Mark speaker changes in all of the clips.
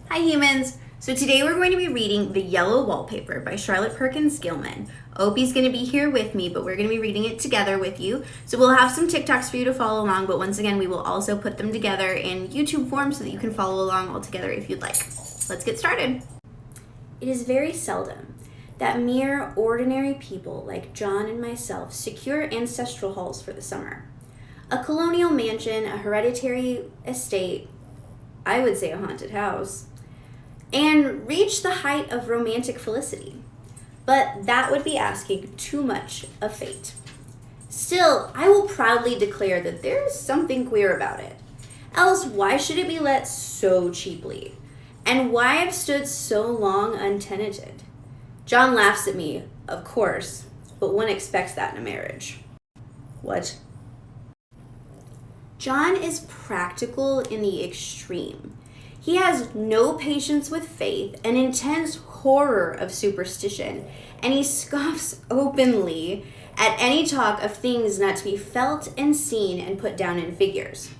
Speaker 1: Hi humans! So today we're going to be reading The Yellow Wallpaper by Charlotte Perkins Gilman. Opie's going to be here with me, but we're going to be reading it together with you. So we'll have some TikToks for you to follow along, but once again we will also put them together in YouTube form so that you can follow along all together if you'd like. Let's get started. It is very seldom that mere ordinary people like John and myself secure ancestral halls for the summer. A colonial mansion, a hereditary estate, I would say a haunted house, and reach the height of romantic felicity. But that would be asking too much of fate. Still, I will proudly declare that there is something queer about it. Else, why should it be let so cheaply? And why have stood so long untenanted? John laughs at me, of course, but one expects that in a marriage. What? John is practical in the extreme. He has no patience with faith, an intense horror of superstition, and he scoffs openly at any talk of things not to be felt and seen and put down in figures.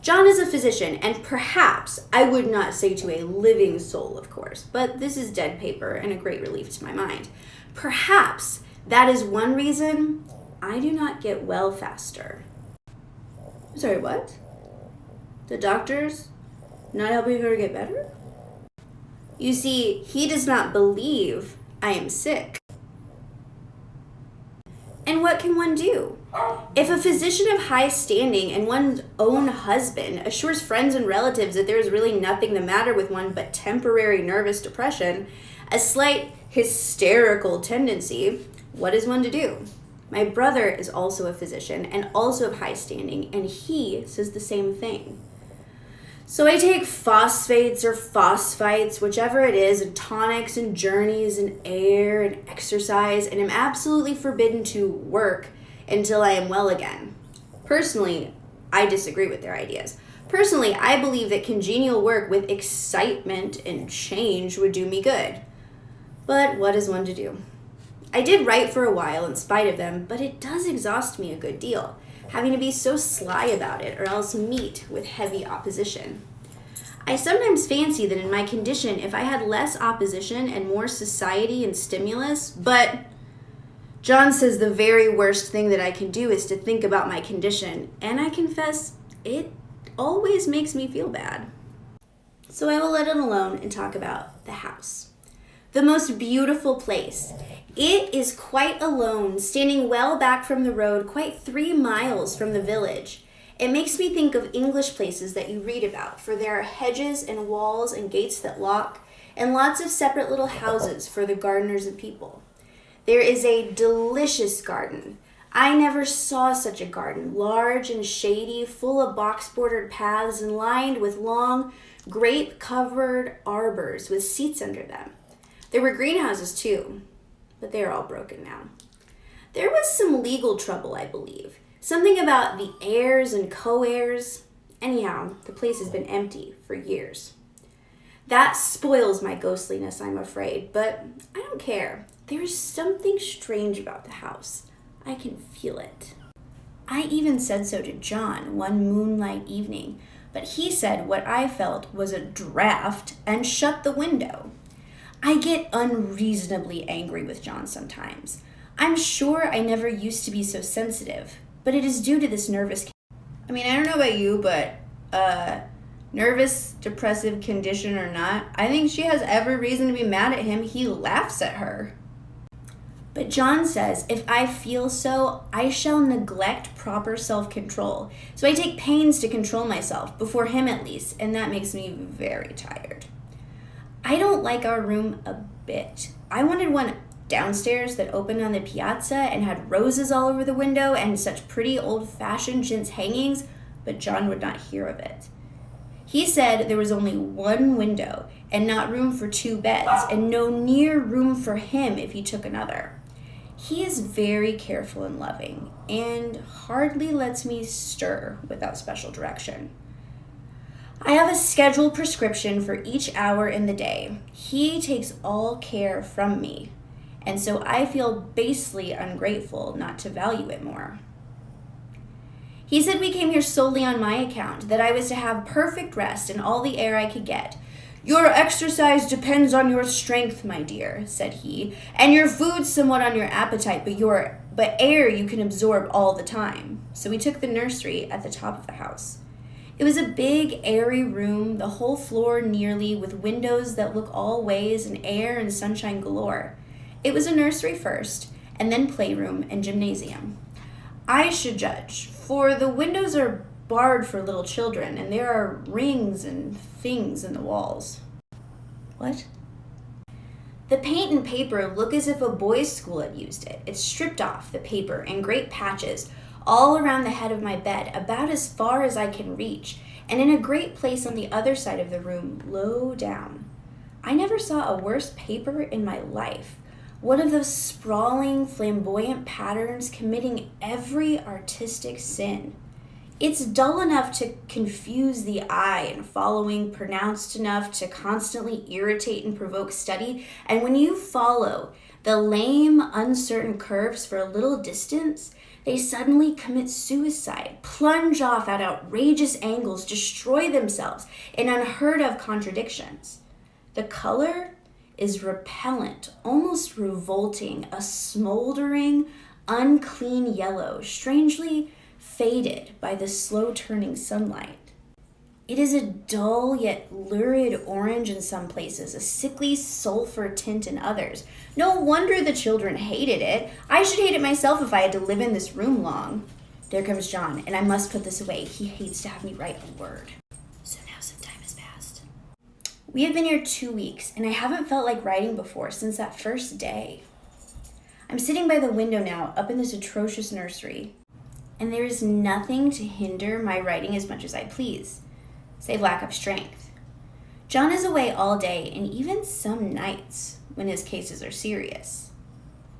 Speaker 1: John is a physician, and perhaps, I would not say to a living soul, of course, but this is dead paper and a great relief to my mind. Perhaps that is one reason I do not get well faster. Sorry, what? The doctors not helping her get better? You see, he does not believe I am sick. And what can one do? If a physician of high standing and one's own husband assures friends and relatives that there is really nothing the matter with one but temporary nervous depression, a slight hysterical tendency, what is one to do? My brother is also a physician and also of high standing, and he says the same thing. So I take phosphates or phosphites, whichever it is, and tonics and journeys and air and exercise, and am absolutely forbidden to work until I am well again. Personally, I disagree with their ideas. Personally, I believe that congenial work with excitement and change would do me good. But what is one to do? I did write for a while in spite of them, but it does exhaust me a good deal, having to be so sly about it or else meet with heavy opposition. I sometimes fancy that in my condition, if I had less opposition and more society and stimulus, but John says the very worst thing that I can do is to think about my condition, and I confess it always makes me feel bad. So I will let it alone and talk about the house. The most beautiful place. It is quite alone, standing well back from the road, quite 3 miles from the village. It makes me think of English places that you read about, for there are hedges and walls and gates that lock, and lots of separate little houses for the gardeners and people. There is a delicious garden. I never saw such a garden, large and shady, full of box-bordered paths and lined with long, grape-covered arbors with seats under them. There were greenhouses too, but they are all broken now. There was some legal trouble, I believe. Something about the heirs and co-heirs. Anyhow, the place has been empty for years. That spoils my ghostliness, I'm afraid, but I don't care. There is something strange about the house. I can feel it. I even said so to John one moonlight evening, but he said what I felt was a draft and shut the window. I get unreasonably angry with John sometimes. I'm sure I never used to be so sensitive, but it is due to this nervous... I don't know about you, but nervous, depressive condition or not, I think she has every reason to be mad at him. He laughs at her. But John says if I feel so, I shall neglect proper self-control. So I take pains to control myself, before him at least, and that makes me very tired. I don't like our room a bit. I wanted one downstairs that opened on the piazza and had roses all over the window and such pretty old-fashioned chintz hangings, but John would not hear of it. He said there was only one window and not room for 2 beds and no near room for him if he took another. He is very careful and loving and hardly lets me stir without special direction. I have a scheduled prescription for each hour in the day. He takes all care from me, and so I feel basely ungrateful not to value it more. He said we came here solely on my account, that I was to have perfect rest and all the air I could get, "Your exercise depends on your strength, my dear," said he, "and your food somewhat on your appetite, but air you can absorb all the time." So we took the nursery at the top of the house. It was a big, airy room, the whole floor nearly, with windows that look all ways and air and sunshine galore. It was a nursery first, and then playroom and gymnasium. I should judge, for the windows are barred for little children, and there are rings and things in the walls. What? The paint and paper look as if a boys' school had used it. It's stripped off, the paper, in great patches, all around the head of my bed, about as far as I can reach, and in a great place on the other side of the room, low down. I never saw a worse paper in my life. One of those sprawling, flamboyant patterns committing every artistic sin. It's dull enough to confuse the eye and following, pronounced enough to constantly irritate and provoke study. And when you follow the lame, uncertain curves for a little distance, they suddenly commit suicide, plunge off at outrageous angles, destroy themselves in unheard of contradictions. The color is repellent, almost revolting, a smoldering, unclean yellow, strangely faded by the slow-turning sunlight. It is a dull yet lurid orange in some places, a sickly sulfur tint in others. No wonder the children hated it. I should hate it myself if I had to live in this room long. There comes John, and I must put this away. He hates to have me write a word. So now some time has passed. We have been here 2 weeks, and I haven't felt like writing before since that first day. I'm sitting by the window now, up in this atrocious nursery, and there is nothing to hinder my writing as much as I please, save lack of strength. John is away all day, and even some nights when his cases are serious.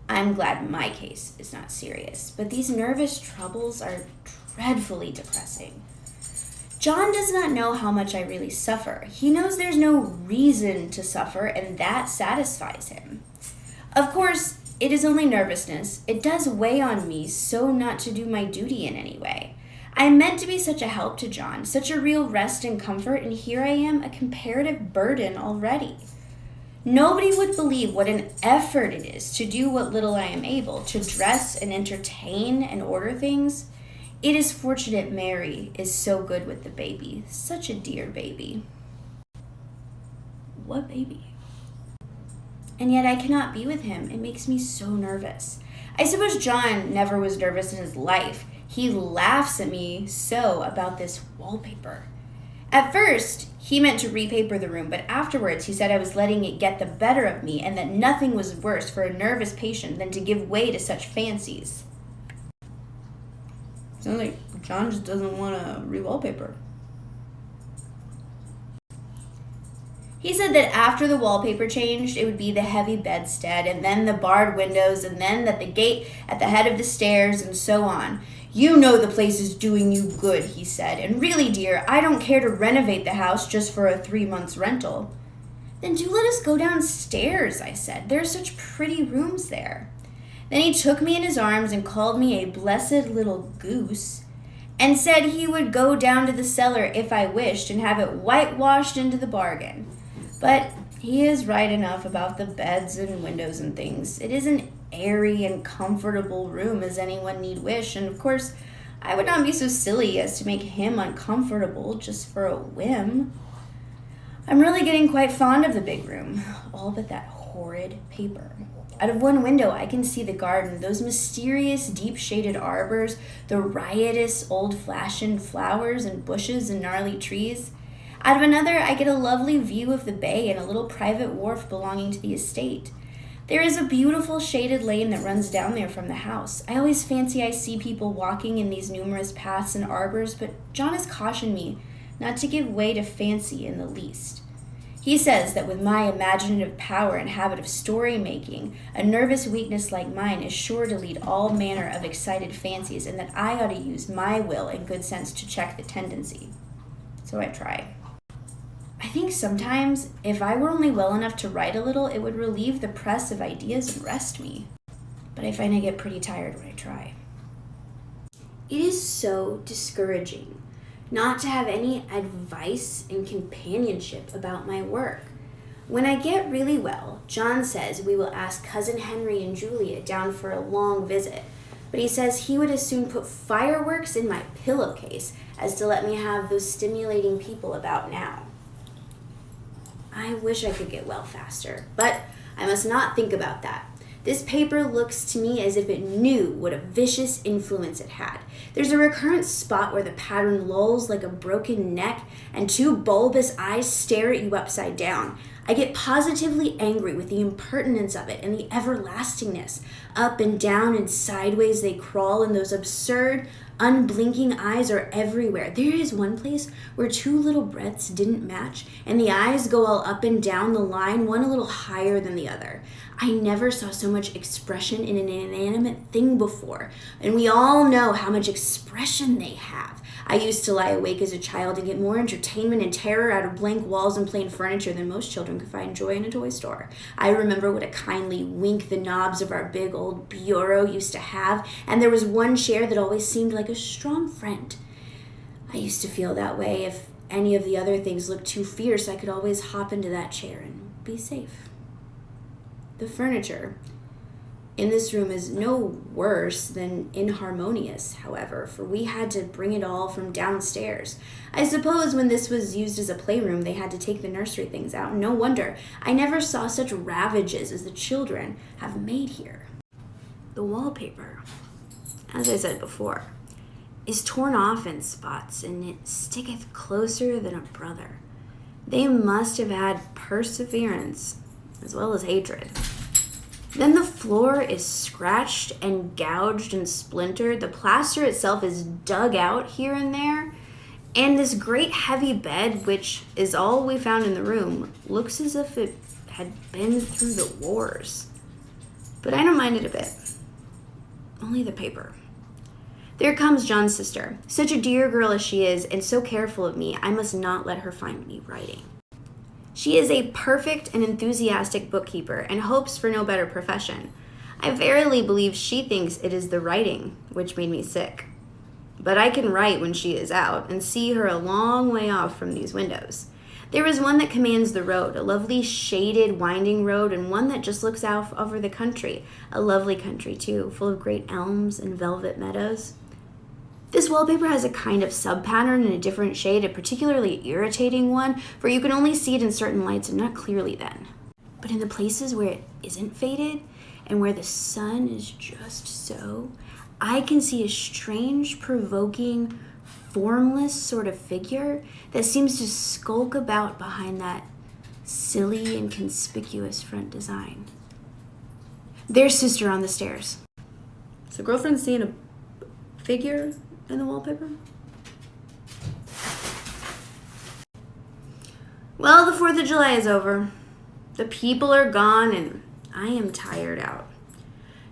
Speaker 1: I'm glad my case is not serious, but these nervous troubles are dreadfully depressing. John does not know how much I really suffer. He knows there's no reason to suffer, and that satisfies him. Of course, it is only nervousness. It does weigh on me so not to do my duty in any way. I am meant to be such a help to John, such a real rest and comfort, and here I am, a comparative burden already. Nobody would believe what an effort it is to do what little I am able, to dress and entertain and order things. It is fortunate Mary is so good with the baby, such a dear baby. What baby? And yet I cannot be with him. It makes me so nervous. I suppose John never was nervous in his life. He laughs at me so about this wallpaper. At first, he meant to repaper the room, but afterwards he said I was letting it get the better of me and that nothing was worse for a nervous patient than to give way to such fancies. Sounds like John just doesn't want to re-wallpaper. He said that after the wallpaper changed, it would be the heavy bedstead, and then the barred windows, and then that the gate at the head of the stairs, and so on. You know the place is doing you good, he said, and really, dear, I don't care to renovate the house just for a 3 months rental. Then do let us go downstairs, I said. There are such pretty rooms there. Then he took me in his arms and called me a blessed little goose, and said he would go down to the cellar if I wished and have it whitewashed into the bargain. But he is right enough about the beds and windows and things. It is an airy and comfortable room as anyone need wish, and of course, I would not be so silly as to make him uncomfortable just for a whim. I'm really getting quite fond of the big room, all but that horrid paper. Out of one window, I can see the garden, those mysterious deep-shaded arbors, the riotous old-fashioned flowers and bushes and gnarly trees. Out of another, I get a lovely view of the bay and a little private wharf belonging to the estate. There is a beautiful shaded lane that runs down there from the house. I always fancy I see people walking in these numerous paths and arbors, but John has cautioned me not to give way to fancy in the least. He says that with my imaginative power and habit of story-making, a nervous weakness like mine is sure to lead all manner of excited fancies, and that I ought to use my will and good sense to check the tendency. So I try. I think sometimes, if I were only well enough to write a little, it would relieve the press of ideas and rest me. But I find I get pretty tired when I try. It is so discouraging. not to have any advice and companionship about my work. When I get really well, John says we will ask Cousin Henry and Julia down for a long visit, but he says he would as soon put fireworks in my pillowcase as to let me have those stimulating people about now. I wish I could get well faster, but I must not think about that. This paper looks to me as if it knew what a vicious influence it had. There's a recurrent spot where the pattern lolls like a broken neck and two bulbous eyes stare at you upside down. I get positively angry with the impertinence of it and the everlastingness. Up and down and sideways they crawl, and those absurd, unblinking eyes are everywhere. There is one place where two little breaths didn't match, and the eyes go all up and down the line, one a little higher than the other. I never saw so much expression in an inanimate thing before, and we all know how much expression they have. I used to lie awake as a child and get more entertainment and terror out of blank walls and plain furniture than most children could find joy in a toy store. I remember what a kindly wink the knobs of our big old bureau used to have, and there was one chair that always seemed like a strong friend. I used to feel that way. If any of the other things looked too fierce, I could always hop into that chair and be safe. The furniture in this room is no worse than inharmonious, however, for we had to bring it all from downstairs. I suppose when this was used as a playroom, they had to take the nursery things out. No wonder. I never saw such ravages as the children have made here. The wallpaper, as I said before, is torn off in spots, and it sticketh closer than a brother. They must have had perseverance as well as hatred. Then the floor is scratched and gouged and splintered. The plaster itself is dug out here and there. And this great heavy bed, which is all we found in the room, looks as if it had been through the wars. But I don't mind it a bit. Only the paper. There comes John's sister. Such a dear girl as she is, and so careful of me, I must not let her find me writing. She is a perfect and enthusiastic bookkeeper and hopes for no better profession. I verily believe she thinks it is the writing which made me sick. But I can write when she is out and see her a long way off from these windows. There is one that commands the road, a lovely shaded winding road, and one that just looks out over the country, a lovely country too, full of great elms and velvet meadows. This wallpaper has a kind of sub-pattern in a different shade, a particularly irritating one, for you can only see it in certain lights and not clearly then. But in the places where it isn't faded and where the sun is just so, I can see a strange, provoking, formless sort of figure that seems to skulk about behind that silly and conspicuous front design. There's sister on the stairs. So girlfriend's seeing a figure in the wallpaper? Well, the 4th of July is over. The people are gone and I am tired out.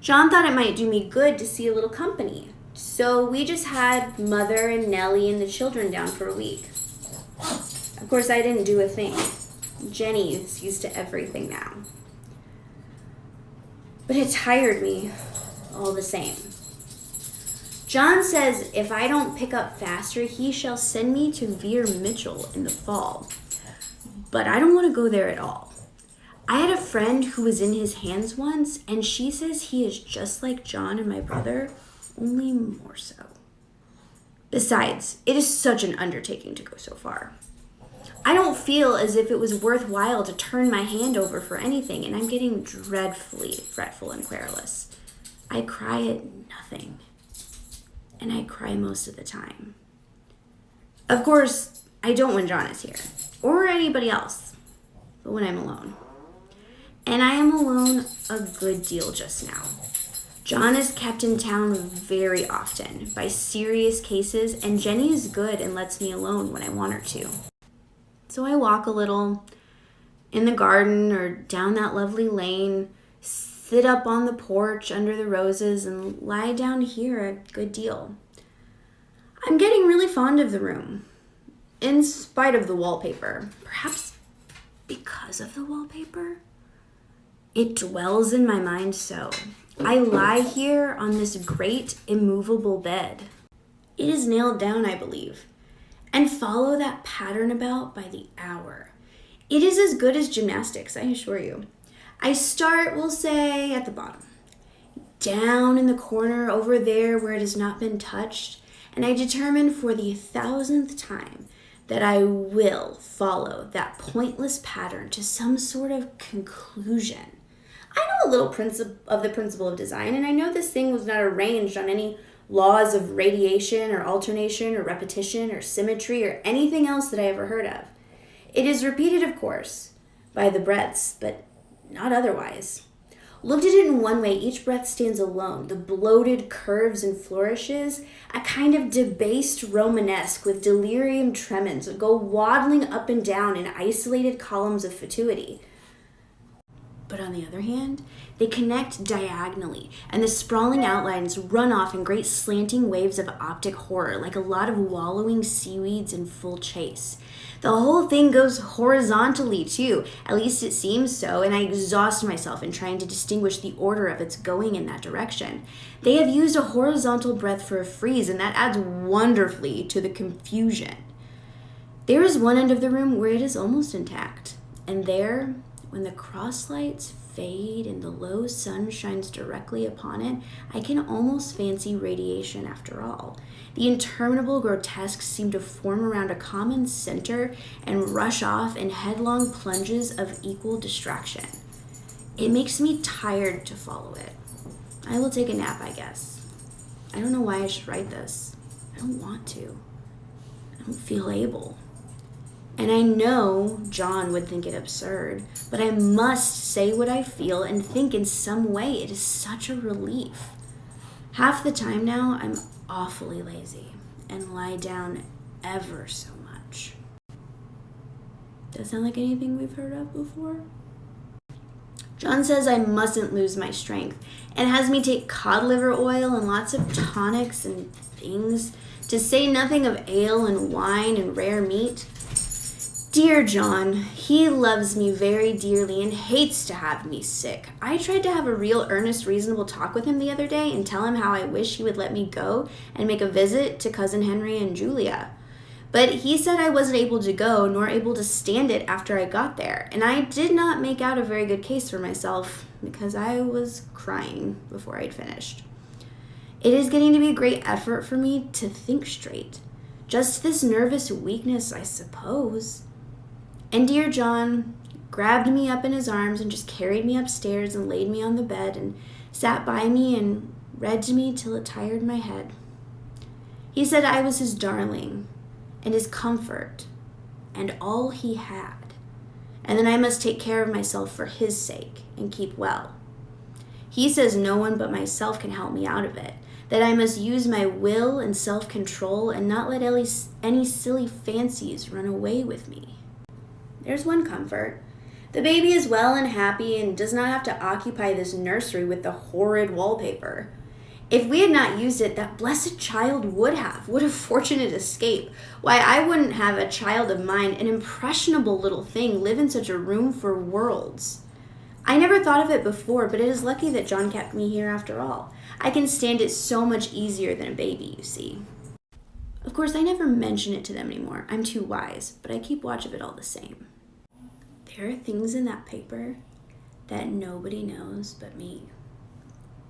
Speaker 1: John thought it might do me good to see a little company. So we just had Mother and Nellie and the children down for a week. Of course, I didn't do a thing. Jenny is used to everything now. But it tired me all the same. John says if I don't pick up faster, he shall send me to Veer Mitchell in the fall. But I don't want to go there at all. I had a friend who was in his hands once, and she says he is just like John and my brother, only more so. Besides, it is such an undertaking to go so far. I don't feel as if it was worthwhile to turn my hand over for anything, and I'm getting dreadfully fretful and querulous. I cry at nothing. And I cry most of the time. Of course, I don't when John is here, or anybody else, but when I'm alone. And I am alone a good deal just now. John is kept in town very often by serious cases, and Jenny is good and lets me alone when I want her to. So I walk a little in the garden or down that lovely lane, sit up on the porch under the roses, and lie down here a good deal. I'm getting really fond of the room, in spite of the wallpaper. Perhaps because of the wallpaper? It dwells in my mind so. I lie here on this great immovable bed. It is nailed down, I believe, and follow that pattern about by the hour. It is as good as gymnastics, I assure you. I start, we'll say, at the bottom, down in the corner over there where it has not been touched, and I determine for the 1,000th time that I will follow that pointless pattern to some sort of conclusion. I know a little of the principle of design, and I know this thing was not arranged on any laws of radiation or alternation or repetition or symmetry or anything else that I ever heard of. It is repeated, of course, by the breaths, but not otherwise. Looked at it in one way, each breath stands alone. The bloated curves and flourishes, a kind of debased Romanesque with delirium tremens, go waddling up and down in isolated columns of fatuity. But on the other hand, they connect diagonally, and the sprawling outlines run off in great slanting waves of optic horror, like a lot of wallowing seaweeds in full chase. The whole thing goes horizontally, too. At least it seems so, and I exhaust myself in trying to distinguish the order of its going in that direction. They have used a horizontal breadth for a frieze, and that adds wonderfully to the confusion. There is one end of the room where it is almost intact, and there, when the cross lights fade and the low sun shines directly upon it, I can almost fancy radiation after all. The interminable grotesques seem to form around a common center and rush off in headlong plunges of equal distraction. It makes me tired to follow it. I will take a nap, I guess. I don't know why I should write this. I don't want to. I don't feel able. And I know John would think it absurd, but I must say what I feel and think in some way. It is such a relief. Half the time now, I'm awfully lazy and lie down ever so much. Does that sound like anything we've heard of before? John says I mustn't lose my strength and has me take cod liver oil and lots of tonics and things, to say nothing of ale and wine and rare meat. Dear John, he loves me very dearly and hates to have me sick. I tried to have a real earnest, reasonable talk with him the other day and tell him how I wish he would let me go and make a visit to Cousin Henry and Julia. But he said I wasn't able to go, nor able to stand it after I got there, and I did not make out a very good case for myself because I was crying before I'd finished. It is getting to be a great effort for me to think straight. Just this nervous weakness, I suppose. And dear John grabbed me up in his arms and just carried me upstairs and laid me on the bed and sat by me and read to me till it tired my head. He said I was his darling and his comfort and all he had, and that I must take care of myself for his sake and keep well. He says no one but myself can help me out of it, that I must use my will and self-control and not let any silly fancies run away with me. There's one comfort. The baby is well and happy and does not have to occupy this nursery with the horrid wallpaper. If we had not used it, that blessed child would have. What a fortunate escape. Why, I wouldn't have a child of mine, an impressionable little thing, live in such a room for worlds. I never thought of it before, but it is lucky that John kept me here after all. I can stand it so much easier than a baby, you see. Of course, I never mention it to them anymore. I'm too wise, but I keep watch of it all the same. There are things in that paper that nobody knows but me,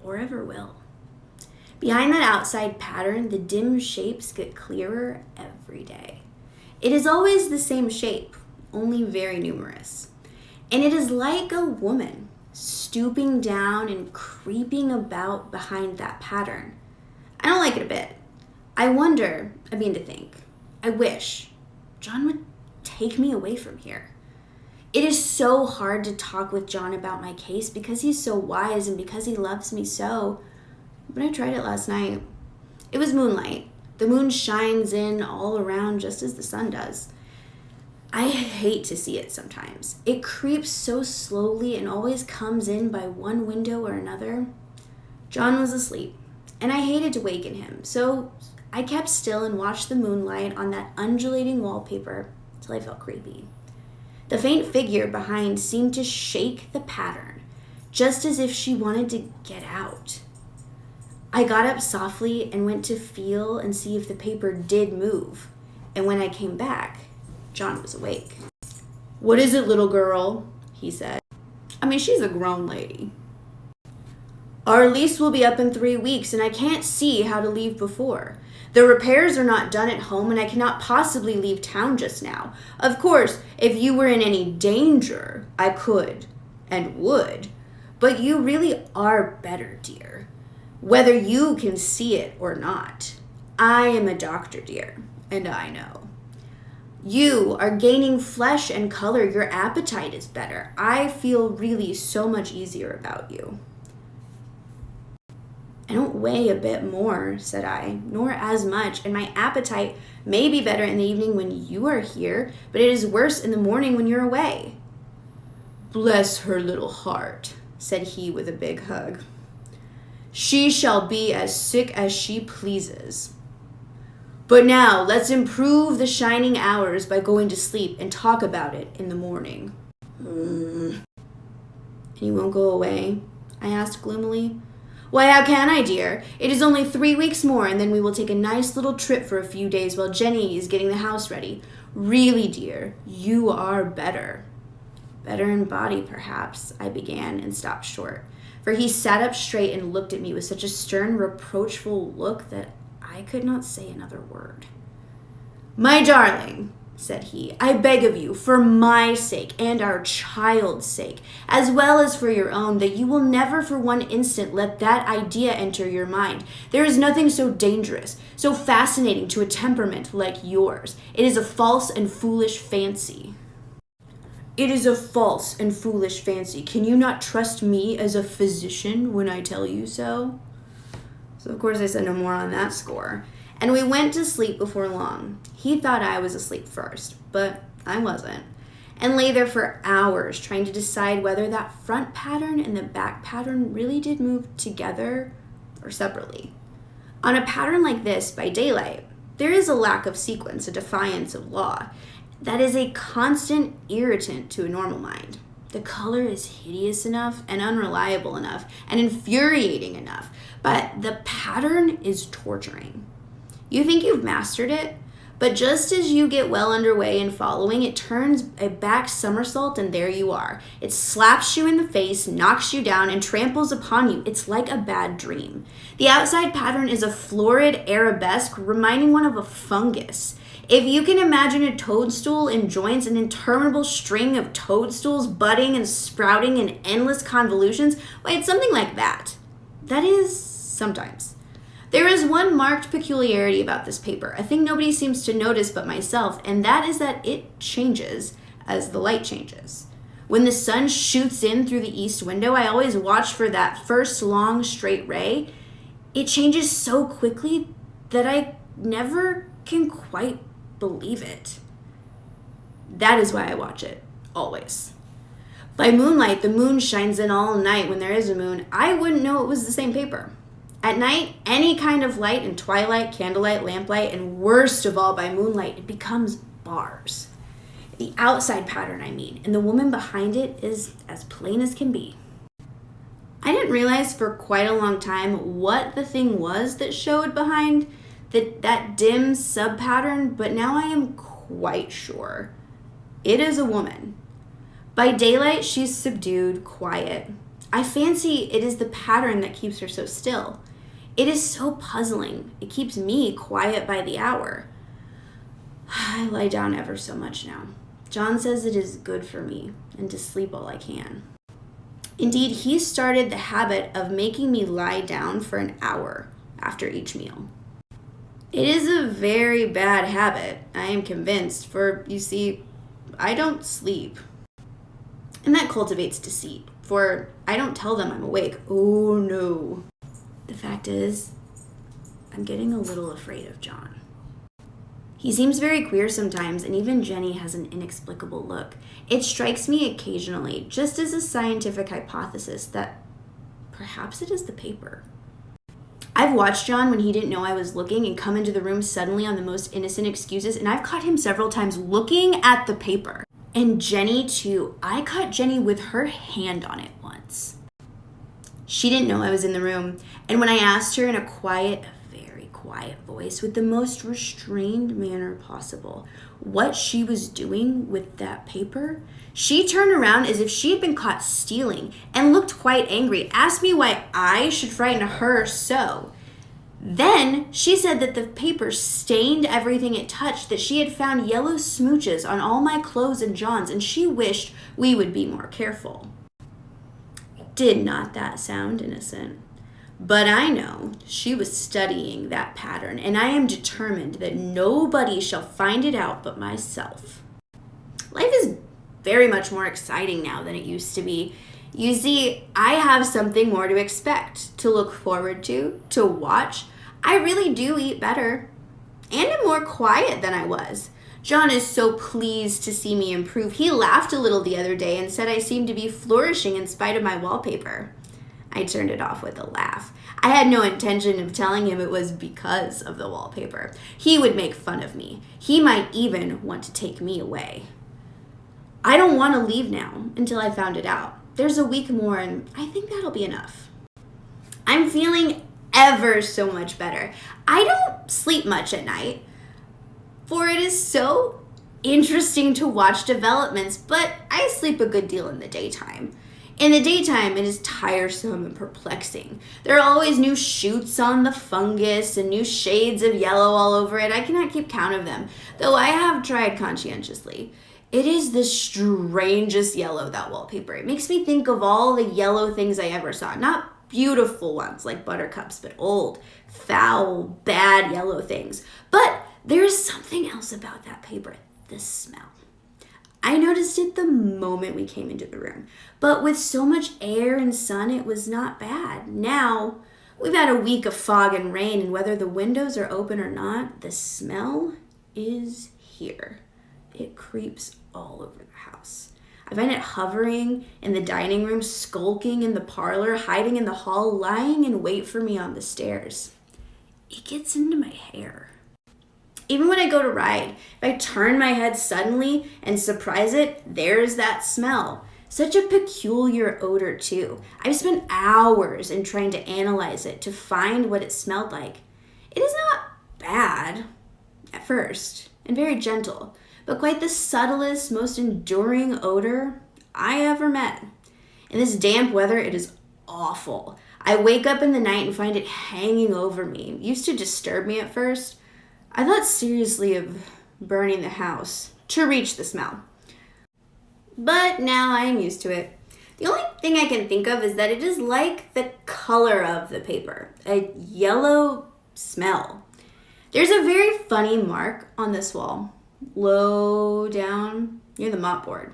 Speaker 1: or ever will. Behind that outside pattern, the dim shapes get clearer every day. It is always the same shape, only very numerous. And it is like a woman stooping down and creeping about behind that pattern. I don't like it a bit. I wish John would take me away from here. It is so hard to talk with John about my case because he's so wise and because he loves me so. But I tried it last night. It was moonlight. The moon shines in all around just as the sun does. I hate to see it sometimes. It creeps so slowly and always comes in by one window or another. John was asleep, and I hated to waken him, so I kept still and watched the moonlight on that undulating wallpaper till I felt creepy. The faint figure behind seemed to shake the pattern, just as if she wanted to get out. I got up softly and went to feel and see if the paper did move, And when I came back, John was awake. "What is it, little girl?" he said. I mean, she's a grown lady. "Our lease will be up in 3 weeks, and I can't see how to leave before. The repairs are not done at home, and I cannot possibly leave town just now. Of course, if you were in any danger, I could and would. But you really are better, dear, whether you can see it or not. I am a doctor, dear, and I know. You are gaining flesh and color. Your appetite is better. I feel really so much easier about you." "I don't weigh a bit more," said I, "nor as much, and my appetite may be better in the evening when you are here, but it is worse in the morning when you're away." "Bless her little heart," said he with a big hug. "She shall be as sick as she pleases. But now let's improve the shining hours by going to sleep and talk about it in the morning." "And you won't go away?" I asked gloomily. "Why, how can I, dear? It is only 3 weeks more, and then we will take a nice little trip for a few days while Jenny is getting the house ready. Really, dear, you are better." "Better in body, perhaps," I began and stopped short, for he sat up straight and looked at me with such a stern, reproachful look that I could not say another word. "My darling," said he, "I beg of you, for my sake and our child's sake, as well as for your own, that you will never for one instant let that idea enter your mind. There is nothing so dangerous, so fascinating to a temperament like yours. It is a false and foolish fancy." "It is a false and foolish fancy. Can you not trust me as a physician when I tell you so?" So of course I said no more on that score. And we went to sleep before long. He thought I was asleep first, but I wasn't, and lay there for hours trying to decide whether that front pattern and the back pattern really did move together or separately. On a pattern like this, by daylight, there is a lack of sequence, a defiance of law. That is a constant irritant to a normal mind. The color is hideous enough and unreliable enough and infuriating enough, but the pattern is torturing. You think you've mastered it, but just as you get well underway in following, it turns a back somersault and there you are. It slaps you in the face, knocks you down, and tramples upon you. It's like a bad dream. The outside pattern is a florid arabesque reminding one of a fungus. If you can imagine a toadstool in joints, an interminable string of toadstools budding and sprouting in endless convolutions, why, it's something like that. That is, sometimes. There is one marked peculiarity about this paper, a thing nobody seems to notice but myself, and that is that it changes as the light changes. When the sun shoots in through the east window, I always watch for that first long straight ray. It changes so quickly that I never can quite believe it. That is why I watch it, always. By moonlight, the moon shines in all night when there is a moon. I wouldn't know it was the same paper. At night, any kind of light in twilight, candlelight, lamplight, and worst of all by moonlight, it becomes bars. The outside pattern, I mean, and the woman behind it is as plain as can be. I didn't realize for quite a long time what the thing was that showed behind that dim sub-pattern, but now I am quite sure. It is a woman. By daylight, she's subdued, quiet. I fancy it is the pattern that keeps her so still. It is so puzzling. It keeps me quiet by the hour. I lie down ever so much now. John says it is good for me and to sleep all I can. Indeed, he started the habit of making me lie down for an hour after each meal. It is a very bad habit, I am convinced, for, you see, I don't sleep. And that cultivates deceit, for I don't tell them I'm awake. Oh, no. The fact is, I'm getting a little afraid of John. He seems very queer sometimes, and even Jenny has an inexplicable look. It strikes me occasionally, just as a scientific hypothesis, that perhaps it is the paper. I've watched John when he didn't know I was looking and come into the room suddenly on the most innocent excuses, and I've caught him several times looking at the paper. And Jenny, too. I caught Jenny with her hand on it once. She didn't know I was in the room, and when I asked her in a very quiet quiet voice with the most restrained manner possible what she was doing with that paper. She turned around as if she had been caught stealing and looked quite angry, asked me why I should frighten her so. Then she said that the paper stained everything it touched, that she had found yellow smooches on all my clothes and John's, and she wished we would be more careful. Did not that sound innocent? But I know she was studying that pattern, and I am determined that nobody shall find it out but myself. Life is very much more exciting now than it used to be. You see, I have something more to expect, to look forward to watch. I really do eat better, and am more quiet than I was. John is so pleased to see me improve. He laughed a little the other day and said I seemed to be flourishing in spite of my wallpaper. I turned it off with a laugh. I had no intention of telling him it was because of the wallpaper. He would make fun of me. He might even want to take me away. I don't want to leave now until I found it out. There's a week more, and I think that'll be enough. I'm feeling ever so much better. I don't sleep much at night, for it is so interesting to watch developments, but I sleep a good deal in the daytime. In the daytime, it is tiresome and perplexing. There are always new shoots on the fungus and new shades of yellow all over it. I cannot keep count of them, though I have tried conscientiously. It is the strangest yellow, that wallpaper. It makes me think of all the yellow things I ever saw. Not beautiful ones like buttercups, but old, foul, bad yellow things. But there is something else about that paper, the smell. I noticed it the moment we came into the room, but with so much air and sun, it was not bad. Now, we've had a week of fog and rain, and whether the windows are open or not, the smell is here. It creeps all over the house. I find it hovering in the dining room, skulking in the parlor, hiding in the hall, lying in wait for me on the stairs. It gets into my hair. Even when I go to ride, if I turn my head suddenly and surprise it, there's that smell. Such a peculiar odor, too. I've spent hours in trying to analyze it to find what it smelled like. It is not bad at first, and very gentle, but quite the subtlest, most enduring odor I ever met. In this damp weather, it is awful. I wake up in the night and find it hanging over me. It used to disturb me at first. I thought seriously of burning the house to reach the smell. But now I am used to it. The only thing I can think of is that it is like the color of the paper, a yellow smell. There's a very funny mark on this wall, low down near the mopboard.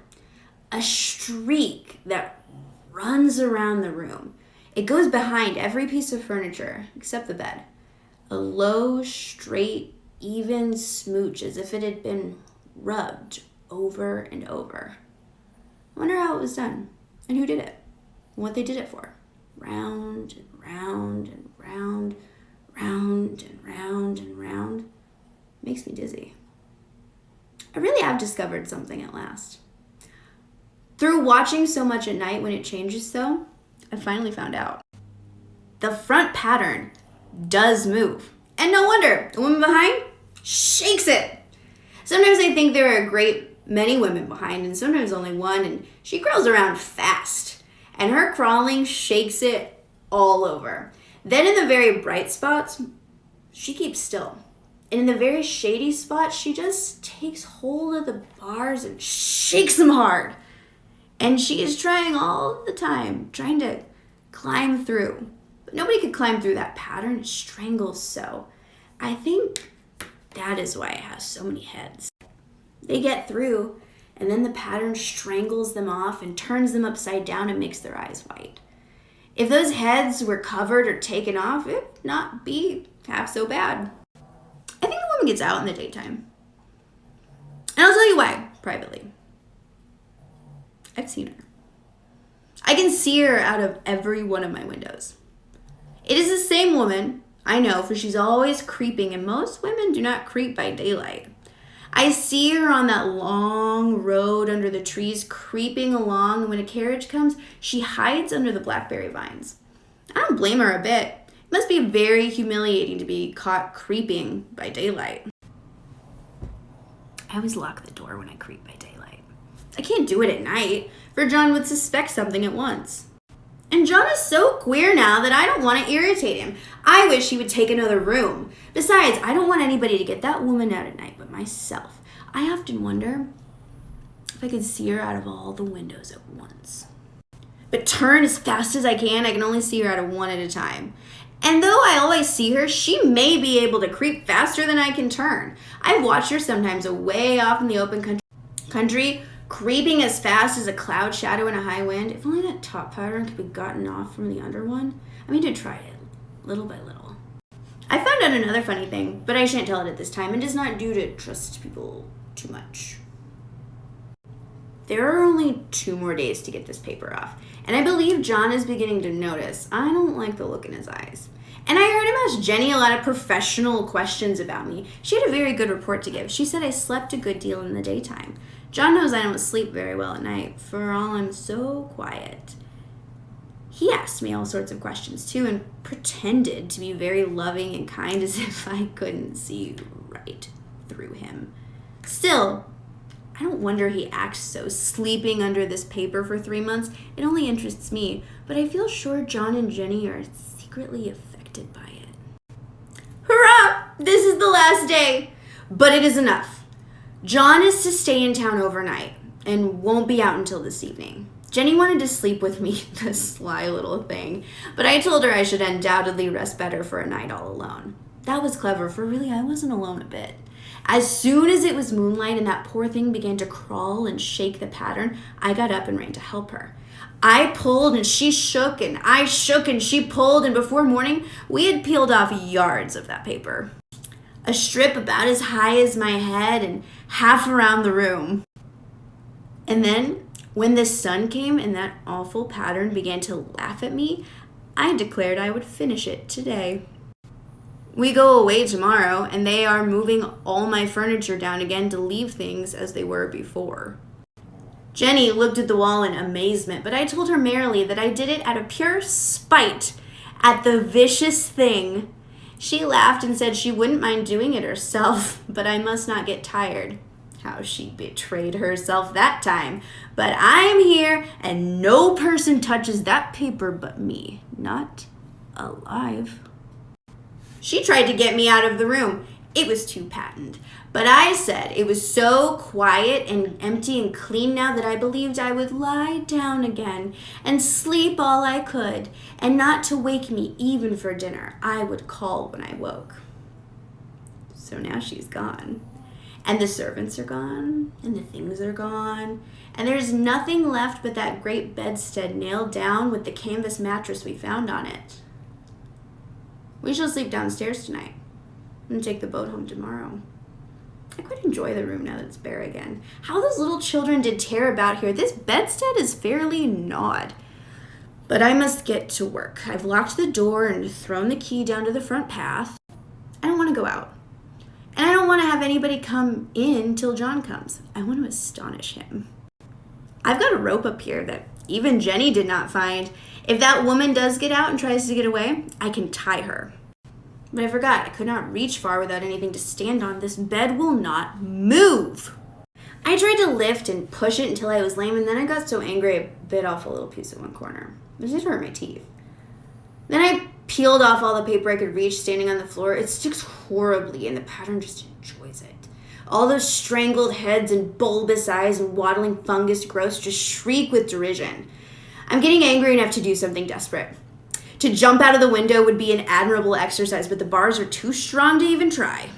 Speaker 1: A streak that runs around the room. It goes behind every piece of furniture except the bed. A low, straight, even smooch as if it had been rubbed over and over. I wonder how it was done and who did it and what they did it for. Round and round and round, round and round and round. Makes me dizzy. I really have discovered something at last. Through watching so much at night when it changes though, I finally found out. The front pattern does move. And no wonder, the woman behind shakes it. Sometimes I think there are a great many women behind and sometimes only one, and she crawls around fast. And her crawling shakes it all over. Then in the very bright spots, she keeps still. And in the very shady spots, she just takes hold of the bars and shakes them hard. And she is trying all the time, trying to climb through. But nobody could climb through that pattern. It strangles so. I think that is why it has so many heads. They get through, and then the pattern strangles them off and turns them upside down and makes their eyes white. If those heads were covered or taken off, it would not be half so bad. I think the woman gets out in the daytime. And I'll tell you why, privately. I've seen her. I can see her out of every one of my windows. It is the same woman, I know, for she's always creeping, and most women do not creep by daylight. I see her on that long road under the trees, creeping along, and when a carriage comes, she hides under the blackberry vines. I don't blame her a bit. It must be very humiliating to be caught creeping by daylight. I always lock the door when I creep by daylight. I can't do it at night, for John would suspect something at once. And John is so queer now that I don't want to irritate him. I wish he would take another room. Besides, I don't want anybody to get that woman out at night but myself. I often wonder if I could see her out of all the windows at once. But turn as fast as I can only see her out of one at a time. And though I always see her, she may be able to creep faster than I can turn. I've watched her sometimes away off in the open country, creeping as fast as a cloud shadow in a high wind. If only that top pattern could be gotten off from the under one. I mean, to try it, little by little. I found out another funny thing, but I shan't tell it at this time. It is not due to trust people too much. There are only 2 more days to get this paper off, and I believe John is beginning to notice I don't like the look in his eyes. And I heard him ask Jenny a lot of professional questions about me. She had a very good report to give. She said I slept a good deal in the daytime. John knows I don't sleep very well at night, for all I'm so quiet. He asked me all sorts of questions, too, and pretended to be very loving and kind as if I couldn't see right through him. Still, I don't wonder he acts so, sleeping under this paper for 3 months. It only interests me, but I feel sure John and Jenny are secretly affected by it. Hurrah! This is the last day! But it is enough. John is to stay in town overnight and won't be out until this evening. Jenny wanted to sleep with me, the sly little thing, but I told her I should undoubtedly rest better for a night all alone. That was clever, for really I wasn't alone a bit. As soon as it was moonlight and that poor thing began to crawl and shake the pattern, I got up and ran to help her. I pulled and she shook, and I shook and she pulled, and before morning, we had peeled off yards of that paper. A strip about as high as my head and half around the room. And then, when the sun came and that awful pattern began to laugh at me, I declared I would finish it today. We go away tomorrow, and they are moving all my furniture down again to leave things as they were before. Jenny looked at the wall in amazement, but I told her merrily that I did it out of pure spite at the vicious thing. She laughed and said she wouldn't mind doing it herself, but I must not get tired. How she betrayed herself that time. But I'm here, and no person touches that paper but me. Not alive. She tried to get me out of the room. It was too patent. But I said it was so quiet and empty and clean now that I believed I would lie down again and sleep all I could, and not to wake me even for dinner. I would call when I woke. So now she's gone. And the servants are gone, and the things are gone, and there's nothing left but that great bedstead nailed down with the canvas mattress we found on it. We shall sleep downstairs tonight and take the boat home tomorrow. I quite enjoy the room now that it's bare again. How those little children did tear about here. This bedstead is fairly gnawed. But I must get to work. I've locked the door and thrown the key down to the front path. I don't want to go out. And I don't want to have anybody come in till John comes. I want to astonish him. I've got a rope up here that even Jenny did not find. If that woman does get out and tries to get away, I can tie her. But I forgot, I could not reach far without anything to stand on. This bed will not move. I tried to lift and push it until I was lame, and then I got so angry I bit off a little piece of one corner. It did hurt my teeth. Then I peeled off all the paper I could reach standing on the floor. It sticks horribly, and the pattern just enjoys it. All those strangled heads and bulbous eyes and waddling fungus growths just shriek with derision. I'm getting angry enough to do something desperate. To jump out of the window would be an admirable exercise, but the bars are too strong to even try.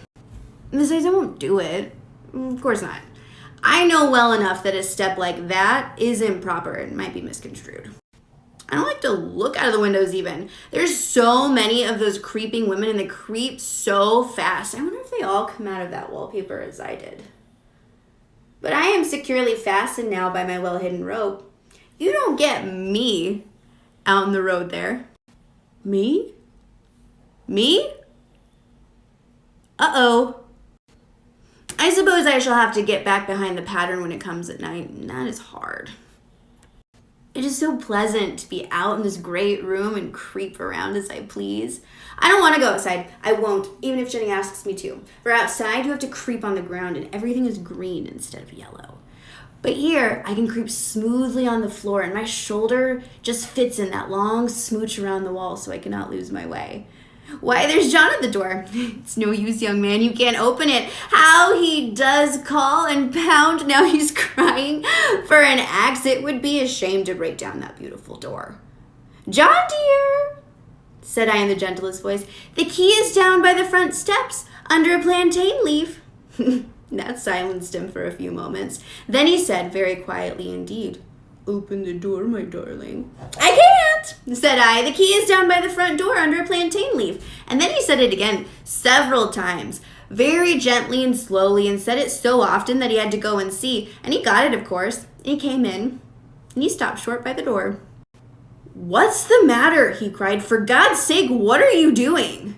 Speaker 1: Besides, I won't do it. Of course not. I know well enough that a step like that is improper and might be misconstrued. I don't like to look out of the windows even. There's so many of those creeping women, and they creep so fast. I wonder if they all come out of that wallpaper as I did. But I am securely fastened now by my well-hidden rope. You don't get me out in the road there. Me? Me? Uh-oh. I suppose I shall have to get back behind the pattern when it comes at night, and that is hard. It is so pleasant to be out in this great room and creep around as I please. I don't want to go outside. I won't, even if Jenny asks me to. For outside, you have to creep on the ground and everything is green instead of yellow. But here, I can creep smoothly on the floor and my shoulder just fits in that long smooch around the wall so I cannot lose my way. Why, there's John at the door. It's no use, young man, you can't open it. How he does call and pound now he's crying for an axe. It would be a shame to break down that beautiful door. John, dear, said I in the gentlest voice, the key is down by the front steps under a plantain leaf. That silenced him for a few moments. Then he said, very quietly indeed, open the door, my darling. I can't, said I. The key is down by the front door under a plantain leaf. And then he said it again several times, very gently and slowly, and said it so often that he had to go and see. And he got it, of course. And he came in, and he stopped short by the door. What's the matter? He cried. For God's sake, what are you doing?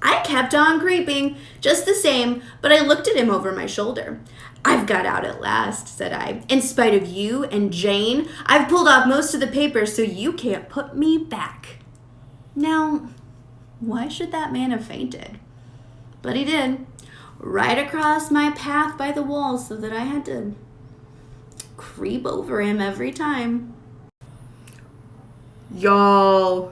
Speaker 1: I kept on creeping, just the same, but I looked at him over my shoulder. I've got out at last, said I. In spite of you and Jane, I've pulled off most of the papers, so you can't put me back. Now, why should that man have fainted? But he did, right across my path by the wall, so that I had to creep over him every time. Y'all,